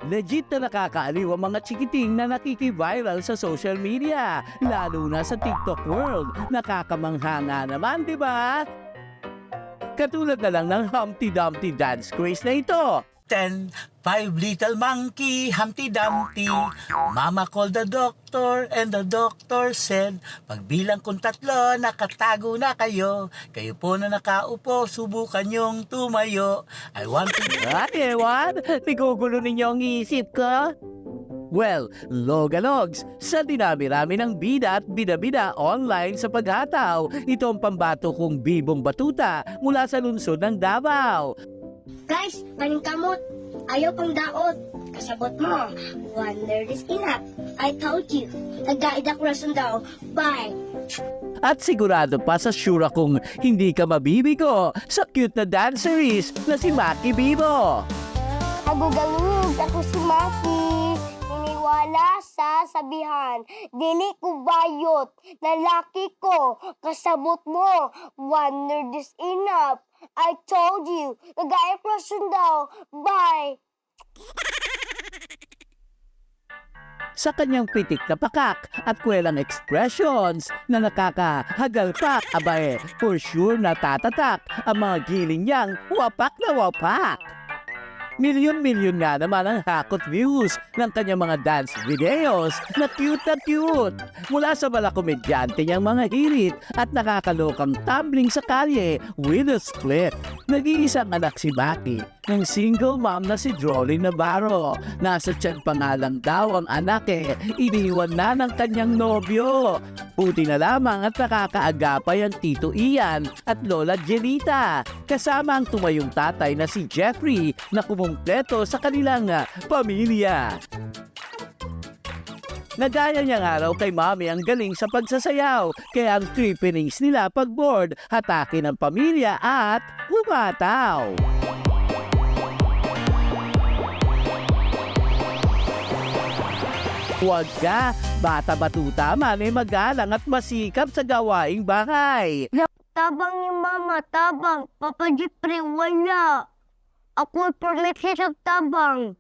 Legit na nakakaaliw ang mga chikiting na nakikiviral sa social media, lalo na sa TikTok world. Nakakamangha nga naman, di ba? Katulad na lang ng Humpty Dumpty dance craze na ito. 10, 5 little monkey, Humpty Dumpty. Mama called the doctor and the doctor said, pagbilang kong 3, nakatago na kayo. Kayo po na nakaupo, subukan yung tumayo. I want to... Ay, ewan, nigugulo ninyo ang isip ko. Well, Logalogs, sa dinami-rami ng bida at bida-bida online sa paghataw, ito ang pambato kong bibong batuta mula sa lungsod ng Davao. Guys, paningkamot. Ayaw pang daot. Kasabot mo. Wonder is enough. I told you. Nag-guide ako rason daw. Bye. At sigurado pa sa sure akong hindi ka mabibigo sa cute na danceries na si Maki Bibo. Agugangug ako si Maki. Niniwala sa sabihan. Dili ko bayot. Lalaki ko. Kasabot mo. Wonder is enough. I told you. Nag-guide ako rason daw. Bye. Sa kanyang pitik na pakak at kwelang expressions na nakakahagalpak, abae, for sure na tatatak ang mga giling niyang wapak na wapak. Milyon-milyon nga naman ang hakot views ng kanyang mga dance videos na cute. Mula sa mga komedyante niyang mga hirit at nakakalokang tumbling sa kalye with a split. Nag-iisang anak si Maki ng single mom na si Drolly Navarro. Nasa tiyan pa nga lang daw ang anak iniwan na ng kanyang nobyo. Buti na lamang at nakakaagapay ang Tito Ian at Lola Jenita. Kasama ang tumayong tatay na si Jeffrey na kumumpleto sa kanilang pamilya. Nagaya niya nga raw kay Mami ang galing sa pagsasayaw, kaya ang trippings nila pag bored, hatake ng pamilya at humataw. Huwag ka, bata-batuta man ay magalang at masikap sa gawaing bahay. Tabang ni Mama, tabang. Papa Jeffrey, wala. Ako permit sa tabang.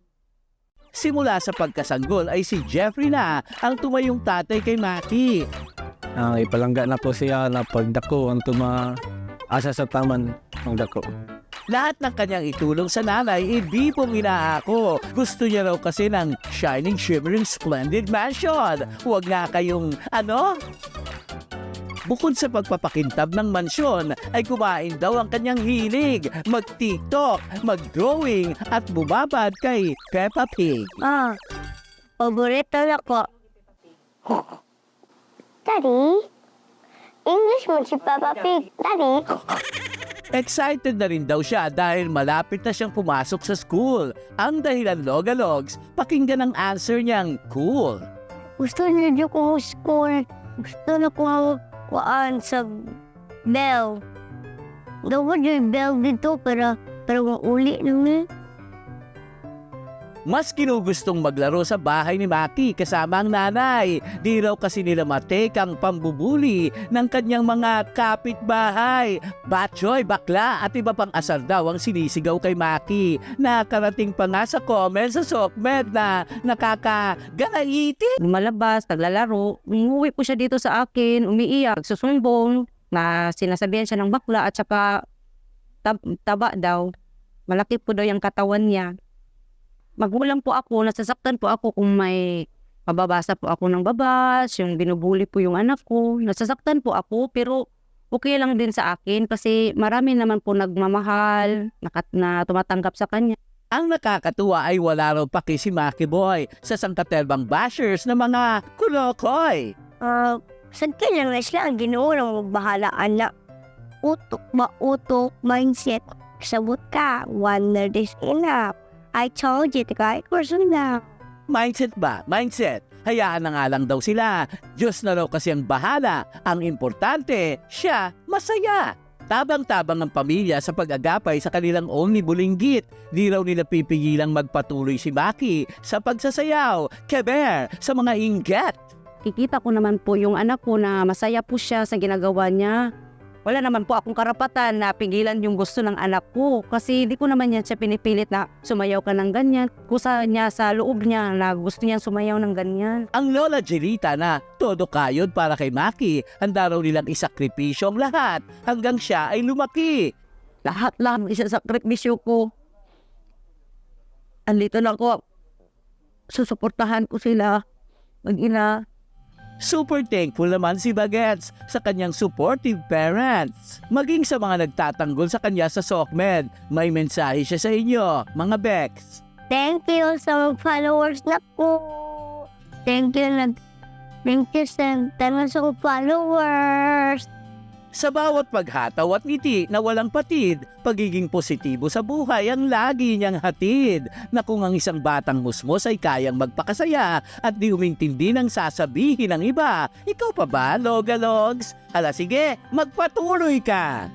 Simula sa pagkasanggol ay si Jeffrey na ang tumayong tatay kay Maki. Ipalangga na po siya na pagdako ang asa sa taman ng dako. Lahat ng kanyang itulong sa nanay, bibong inaako. Gusto niya raw kasi ng shining, shimmering, splendid mansion. Huwag nga kayong, Bukod sa pagpapakintab ng mansyon, ay kumain daw ang kanyang hilig, mag-TikTok, mag-drawing, at bumabad kay Peppa Pig. Paborito na ko. Daddy? English mo si Papa Pig. Daddy? Excited na rin daw siya dahil malapit na siyang pumasok sa school. Ang dahilan Logalogs, pakinggan ang answer niyang cool. Gusto niyo ko school. Gusto na ko kuan sa bell. Dapat yung bell dito pero uli naman. Mas kinugustong maglaro sa bahay ni Maki kasama ang nanay. Di raw kasi nila matek ang pambubuli ng kanyang mga kapitbahay. Batchoy, bakla at iba pang asar daw ang sinisigaw kay Maki. Nakarating pa nga sa comments sa Sokmed na nakakagalaiti. Lumalabas, naglalaro. Umuwi po siya dito sa akin, umiiyak, susumbong na sinasabihan siya ng bakla at saka taba daw. Malaki po daw yung katawan niya. Magulang po ako, nasasaktan po ako kung may mababasa po ako ng babas, yung binubuli po yung anak ko. Nasasaktan po ako pero okay lang din sa akin kasi marami naman po nagmamahal na tumatanggap sa kanya. Ang nakakatuwa ay wala raw paki si Maki Boy sa sangkatelbang bashers na mga kulokoy. Saan kaya nga sila ang ginoo ng magbahala, anak? Utok ba utok, mindset. Sabot ka, wonder is enough. I told you, kahit person lang. Mindset ba? Mindset. Hayaan na nga lang daw sila. Diyos na raw kasi ang bahala. Ang importante, siya masaya. Tabang-tabang ang pamilya sa pag-agapay sa kanilang only bulinggit. Di raw nila pipigilang magpatuloy si Maki sa pagsasayaw, keber, sa mga inggit. Kikita ko naman po yung anak ko na masaya po siya sa ginagawa niya. wala naman po akong karapatan na pigilan yung gusto ng anak ko. Kasi hindi ko naman yan siya pinipilit na sumayaw ka ng ganyan. Kusa niya sa loob niya na gusto niyang sumayaw ng ganyan. Ang Lola Jelita na todo kayod para kay Maki, handa raw nilang isakripisyo ang lahat hanggang siya ay lumaki. Lahat lang isasakripisyo ko. Andito na ako. Susuportahan ko sila. Mag-ina. Super thankful naman si Bagets sa kanyang supportive parents. Maging sa mga nagtatanggol sa kanya sa SOCMED, may mensahe siya sa inyo, mga Bex. Thank you sa mga followers na ko. Thank you sa mga followers. Sa bawat paghataw at ngiti na walang patid, pagiging positibo sa buhay ang lagi niyang hatid. Na kung ang isang batang musmos ay kayang magpakasaya at di umintindi ng sasabihin ng iba, ikaw pa ba, Logalogs? Hala sige, magpatuloy ka!